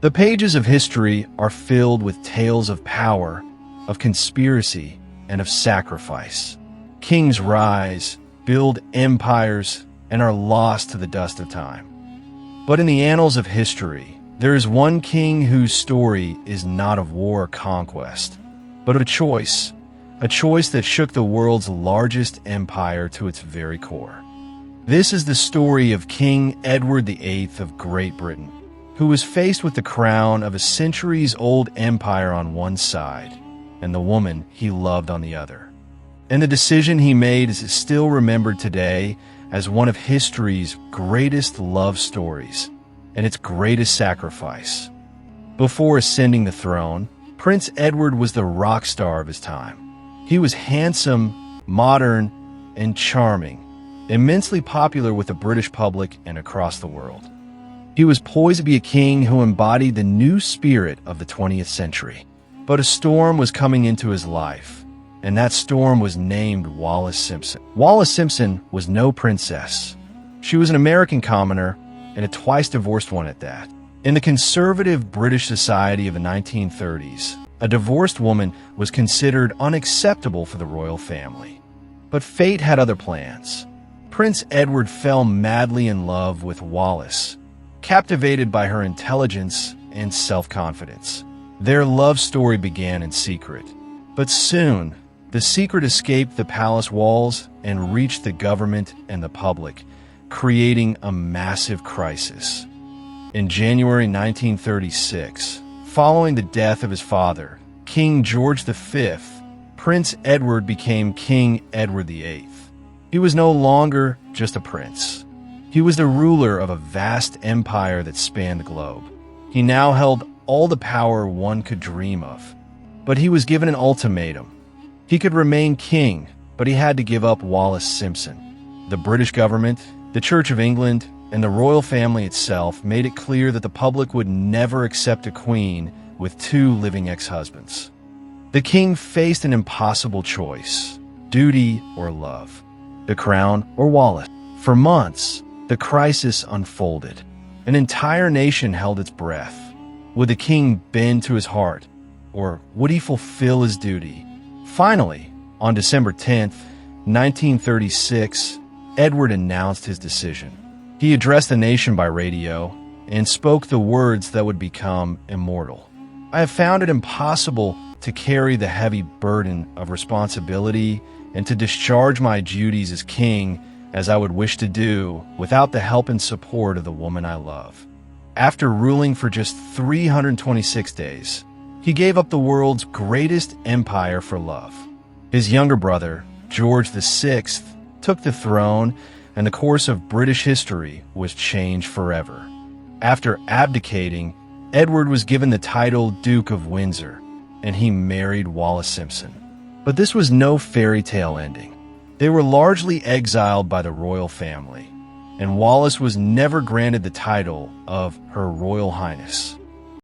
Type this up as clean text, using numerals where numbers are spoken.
The pages of history are filled with tales of power, of conspiracy, and of sacrifice. Kings rise, build empires, and are lost to the dust of time. But in the annals of history, there is one king whose story is not of war or conquest, but of a choice that shook the world's largest empire to its very core. This is the story of King Edward VIII of Great Britain, who was faced with the crown of a centuries-old empire on one side and the woman he loved on the other. And the decision he made is still remembered today as one of history's greatest love stories and its greatest sacrifice. Before ascending the throne, Prince Edward was the rock star of his time. He was handsome, modern, and charming, immensely popular with the British public and across the world. He was poised to be a king who embodied the new spirit of the 20th century. But a storm was coming into his life, and that storm was named Wallis Simpson. Wallis Simpson was no princess. She was an American commoner, and a twice-divorced one at that. In the conservative British society of the 1930s, a divorced woman was considered unacceptable for the royal family. But fate had other plans. Prince Edward fell madly in love with Wallis, captivated by her intelligence and self-confidence. Their love story began in secret, but soon the secret escaped the palace walls and reached the government and the public, creating a massive crisis. In January 1936, following the death of his father, King George V, Prince Edward became King Edward VIII. He was no longer just a prince. He was the ruler of a vast empire that spanned the globe. He now held all the power one could dream of. But he was given an ultimatum. He could remain king, but he had to give up Wallis Simpson. The British government, the Church of England, and the royal family itself made it clear that the public would never accept a queen with two living ex-husbands. The king faced an impossible choice: duty or love, the crown or Wallis. For months, the crisis unfolded. An entire nation held its breath. Would the king bend to his heart, or would he fulfill his duty? Finally, on December 10th, 1936, Edward announced his decision. He addressed the nation by radio and spoke the words that would become immortal. I have found it impossible to carry the heavy burden of responsibility and to discharge my duties as king as I would wish to do without the help and support of the woman I love. After ruling for just 326 days, he gave up the world's greatest empire for love. His younger brother, George VI, took the throne, and the course of British history was changed forever. After abdicating, Edward was given the title Duke of Windsor, and he married Wallis Simpson. But this was no fairy tale ending. They were largely exiled by the royal family, and Wallis was never granted the title of Her Royal Highness.